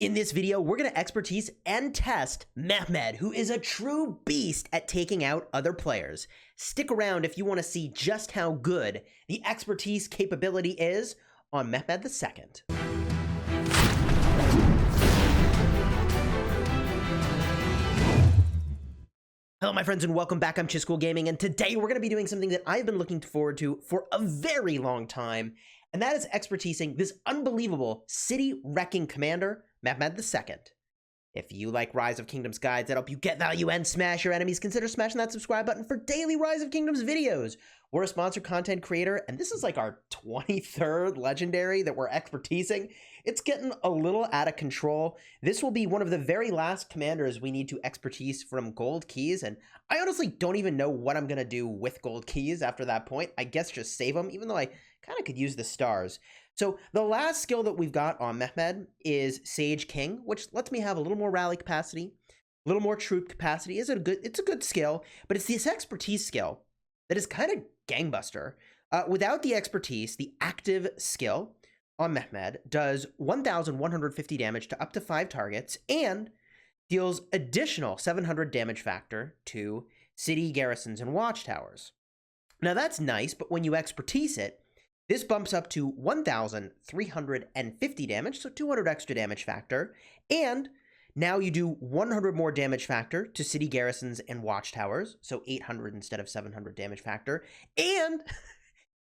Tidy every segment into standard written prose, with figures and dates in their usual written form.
In this video, we're going to expertise and test Mehmed, who is a true beast at taking out other players. Stick around if you want to see just how good the expertise capability is on Mehmed II. Hello, my friends, and welcome back. I'm Chisgule Gaming, and today we're going to be doing something that I've been looking forward to for a very long time, and that is expertising this unbelievable city-wrecking commander, Mehmed II. If you like Rise of Kingdoms guides that help you get value and smash your enemies, consider smashing that subscribe button for daily Rise of Kingdoms videos. We're a sponsored content creator, and this is like our 23rd legendary that we're expertising. It's getting a little out of control. This will be one of the very last commanders we need to expertise from gold keys, and I honestly don't even know what I'm going to do with gold keys after that point. I guess just save them, even though I kind of could use the stars. So the last skill that we've got on Mehmed is Sage King, which lets me have a little more rally capacity, a little more troop capacity. It's a good skill, but it's this expertise skill that is kind of gangbuster. Without the expertise, the active skill on Mehmed does 1,150 damage to up to 5 targets and deals additional 700 damage factor to city garrisons and watchtowers. Now that's nice, but when you expertise it, this bumps up to 1,350 damage, so 200 extra damage factor, and now you do 100 more damage factor to city garrisons and watchtowers, so 800 instead of 700 damage factor, and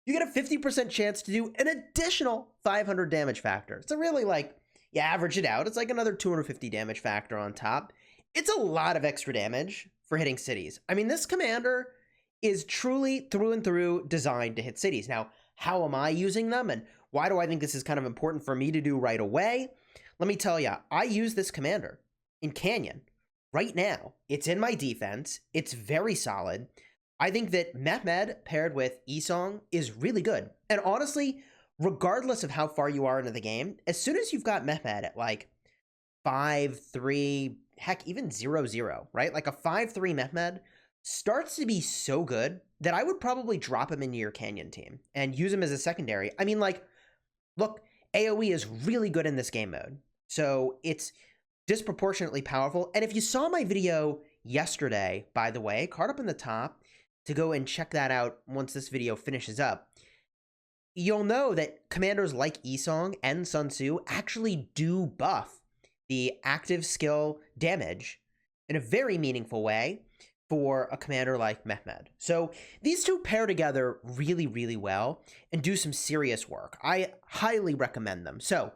you get a 50% chance to do an additional 500 damage factor. So really, like, you average it out, it's like another 250 damage factor on top. It's a lot of extra damage for hitting cities. I mean, this commander is truly through and through designed to hit cities. Now, how am I using them, and why do I think this is kind of important for me to do right away? Let me tell you, I use this commander in Canyon right now. It's in my defense. It's very solid. I think that Mehmed paired with Isong is really good. And honestly, regardless of how far you are into the game, as soon as you've got Mehmed at like 5-3, heck, even 0-0, right? Like a 5-3 Mehmed starts to be so good that I would probably drop him into your Canyon team and use him as a secondary. I mean, like, look, AoE is really good in this game mode, so it's disproportionately powerful. And if you saw my video yesterday, by the way, card up in the top to go and check that out once this video finishes up, you'll know that commanders like Isong and Sun Tzu actually do buff the active skill damage in a very meaningful way for a commander like Mehmed. So these two pair together really, really well and do some serious work. I highly recommend them. So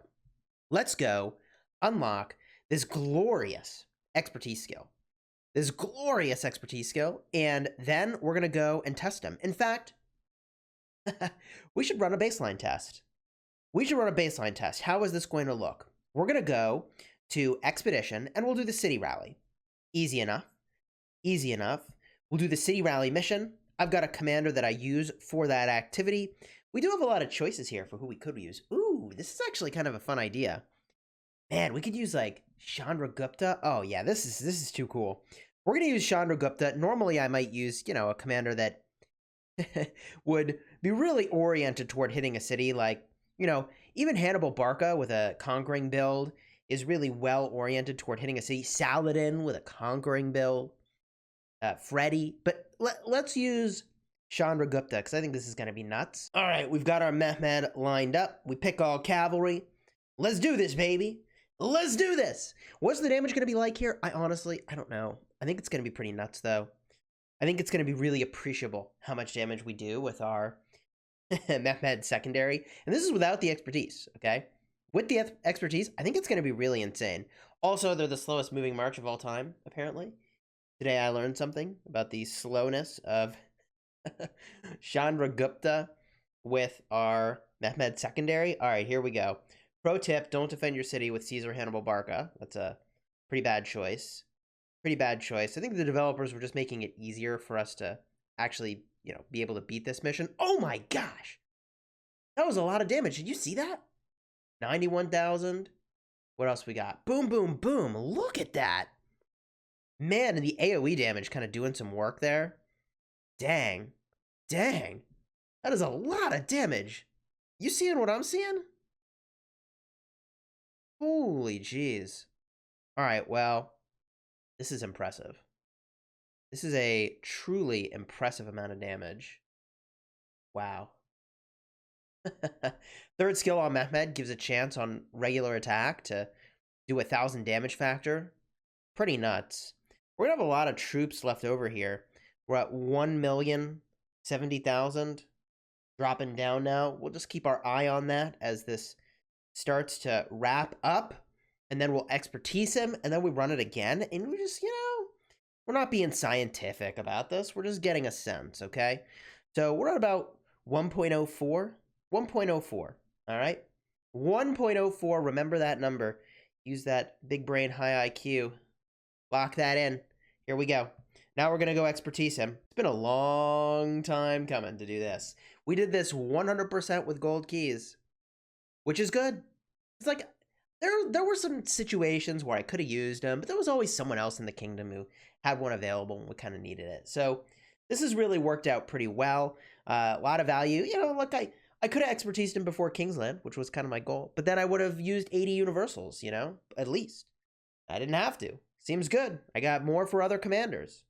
let's go unlock this glorious expertise skill. And then we're going to go and test them. In fact, we should run a baseline test. How is this going to look? We're going to go to Expedition, and we'll do the City Rally. Easy enough. We'll do the City Rally mission. I've got a commander that I use for that activity. We do have a lot of choices here for who we could use. Ooh, this is actually kind of a fun idea. Man, we could use like Chandragupta. Oh yeah, this is too cool. We're gonna use Chandragupta. Normally I might use, you know, a commander that would be really oriented toward hitting a city, like, you know, even Hannibal Barca with a conquering build is really well oriented toward hitting a city. Saladin with a conquering build. Freddy, but let's use Chandragupta because I think this is going to be nuts. All right, we've got our Mehmed lined up. We pick all cavalry. Let's do this, baby. Let's do this. What's the damage going to be like here? I don't know. I think it's going to be pretty nuts, though. I think it's going to be really appreciable how much damage we do with our Mehmed secondary. And this is without the expertise, okay? With the expertise, I think it's going to be really insane. Also, they're the slowest moving march of all time, apparently. Today I learned something about the slowness of Chandragupta with our Mehmed secondary. All right, here we go. Pro tip, don't defend your city with Caesar Hannibal Barca. That's a pretty bad choice. I think the developers were just making it easier for us to actually, you know, be able to beat this mission. Oh my gosh! That was a lot of damage. Did you see that? 91,000. What else we got? Boom, boom, boom. Look at that. Man, and the AoE damage kind of doing some work there. Dang. That is a lot of damage. You seeing what I'm seeing? Holy jeez. All right, well, this is impressive. This is a truly impressive amount of damage. Wow. Third skill on Mehmed gives a chance on regular attack to do 1,000 damage factor. Pretty nuts. We're gonna have a lot of troops left over here. We're at 1,070,000. Dropping down now. We'll just keep our eye on that as this starts to wrap up. And then we'll expertise him. And then we run it again. And we just, we're not being scientific about this. We're just getting a sense, okay? So we're at about 1.04. 1.04. All right? 1.04. Remember that number. Use that big brain high IQ. Lock that in. Here we go. Now we're going to go expertise him. It's been a long time coming to do this. We did this 100% with gold keys, which is good. It's like there were some situations where I could have used them, but there was always someone else in the kingdom who had one available and we kind of needed it. So this has really worked out pretty well. A lot of value. Look, I could have expertised him before Kingsland, which was kind of my goal, but then I would have used 80 universals, at least. I didn't have to. Seems good. I got more for other commanders.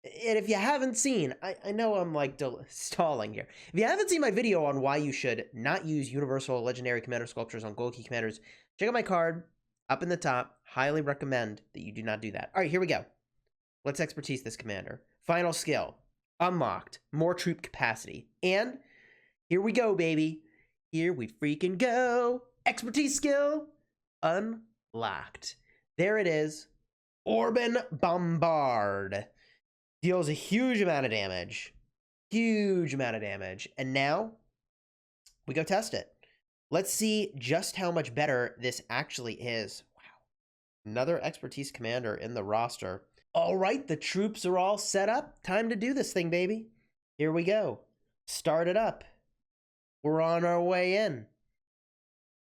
And if you haven't seen, I know I'm like stalling here. If you haven't seen my video on why you should not use universal legendary commander sculptures on gold key commanders, check out my card up in the top. Highly recommend that you do not do that. All right, here we go. Let's expertise this commander. Final skill. Unlocked. More troop capacity. And here we go, baby. Here we freaking go. Expertise skill. Unlocked. There it is. Orban Bombard. Deals a huge amount of damage. Huge amount of damage. And now, we go test it. Let's see just how much better this actually is. Wow. Another expertise commander in the roster. All right, the troops are all set up. Time to do this thing, baby. Here we go. Start it up. We're on our way in.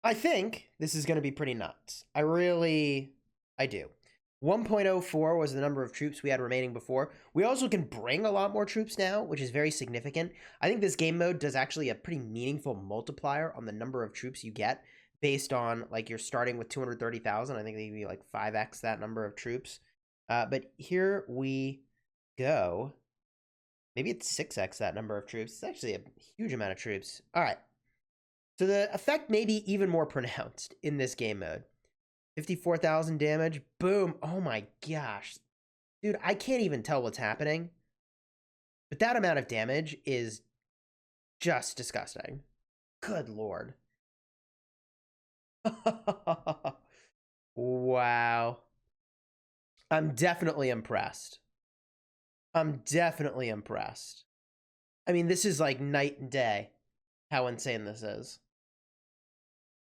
I think this is going to be pretty nuts. I do. 1.04 was the number of troops we had remaining before. We also can bring a lot more troops now, which is very significant. I think this game mode does actually a pretty meaningful multiplier on the number of troops you get based on, like, you're starting with 230,000. I think they give you, like, 5x that number of troops. But here we go. Maybe it's 6x that number of troops. It's actually a huge amount of troops. All right. So the effect may be even more pronounced in this game mode. 54,000 damage. Boom. Oh my gosh. Dude, I can't even tell what's happening. But that amount of damage is just disgusting. Good lord. Wow. I'm definitely impressed. I'm definitely impressed. I mean, this is like night and day how insane this is.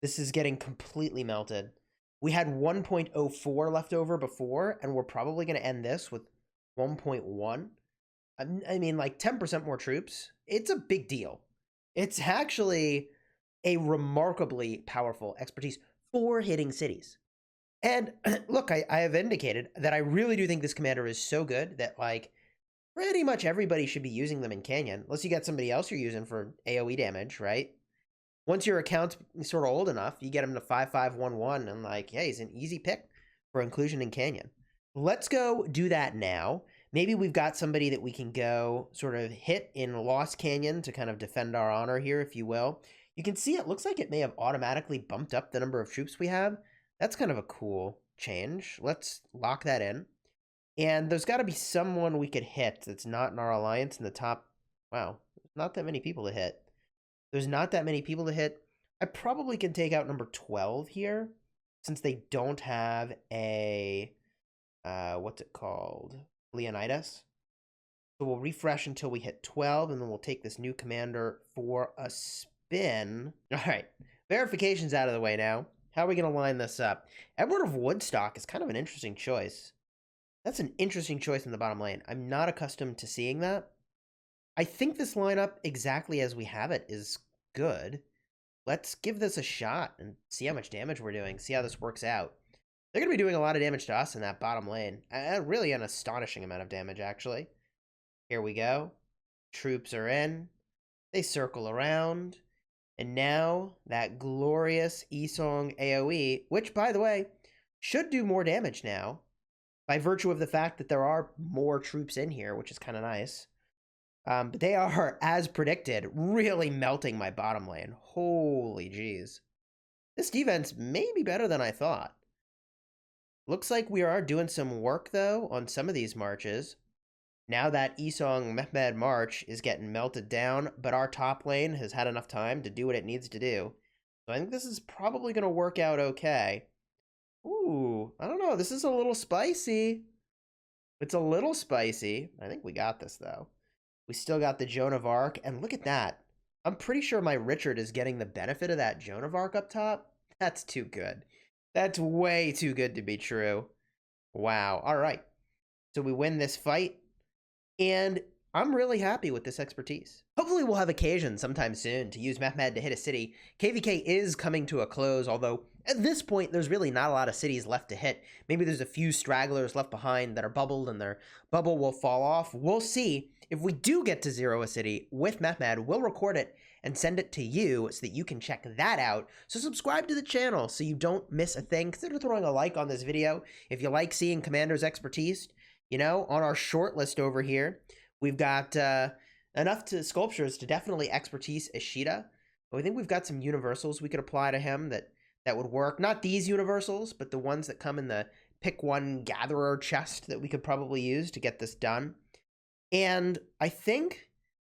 This is getting completely melted. We had 1.04 left over before, and we're probably going to end this with 1.1. I mean, like 10% more troops. It's a big deal. It's actually a remarkably powerful expertise for hitting cities. And look, I have indicated that I really do think this commander is so good that, like, pretty much everybody should be using them in Canyon, unless you got somebody else you're using for AoE damage, right? Once your account's sort of old enough, you get him to 5511 and, like, yeah, he's an easy pick for inclusion in Canyon. Let's go do that now. Maybe we've got somebody that we can go sort of hit in Lost Canyon to kind of defend our honor here, if you will. You can see it looks like it may have automatically bumped up the number of troops we have. That's kind of a cool change. Let's lock that in. And there's got to be someone we could hit that's not in our alliance in the top. Wow, not that many people to hit. There's not that many people to hit. I probably can take out number 12 here, since they don't have a, what's it called? Leonidas. So we'll refresh until we hit 12, and then we'll take this new commander for a spin. All right, verification's out of the way now. How are we going to line this up? Edward of Woodstock is kind of an interesting choice. That's an interesting choice in the bottom lane. I'm not accustomed to seeing that. I think this lineup, exactly as we have it, is good. Let's give this a shot and see how much damage we're doing, see how this works out. They're going to be doing a lot of damage to us in that bottom lane. Really an astonishing amount of damage, actually. Here we go. Troops are in. They circle around. And now that glorious Isong AoE, which, by the way, should do more damage now by virtue of the fact that there are more troops in here, which is kind of nice. But they are, as predicted, really melting my bottom lane. Holy jeez. This defense may be better than I thought. Looks like we are doing some work, though, on some of these marches. Now that Isong Mehmed March is getting melted down, but our top lane has had enough time to do what it needs to do. So I think this is probably going to work out okay. Ooh, I don't know. This is a little spicy. It's a little spicy. I think we got this, though. We still got the Joan of Arc, and look at that. I'm pretty sure my Richard is getting the benefit of that Joan of Arc up top. That's too good. That's way too good to be true. Wow. All right. So we win this fight, and I'm really happy with this expertise. Hopefully we'll have occasion sometime soon to use Mehmed to hit a city. KVK is coming to a close, although at this point there's really not a lot of cities left to hit. Maybe there's a few stragglers left behind that are bubbled and their bubble will fall off. We'll see. If we do get to zero a city with Mehmed, we'll record it and send it to you so that you can check that out. So subscribe to the channel so you don't miss a thing. Consider throwing a like on this video if you like seeing Commander's expertise. You know, on our short list over here, we've got enough sculptures to definitely expertise Ishida. But we think we've got some universals we could apply to him that would work. Not these universals, but the ones that come in the pick one gatherer chest that we could probably use to get this done. And I think,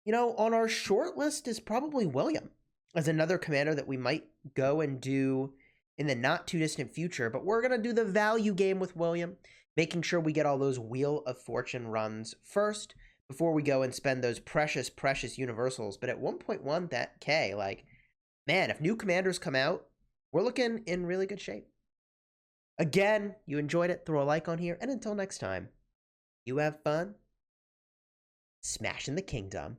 you know, on our short list is probably William as another commander that we might go and do in the not too distant future. But we're going to do the value game with William, making sure we get all those Wheel of Fortune runs first before we go and spend those precious, precious universals. But at 1.1 that K, like, man, if new commanders come out, we're looking in really good shape. Again, you enjoyed it, throw a like on here, and until next time, you have fun smashing the kingdom.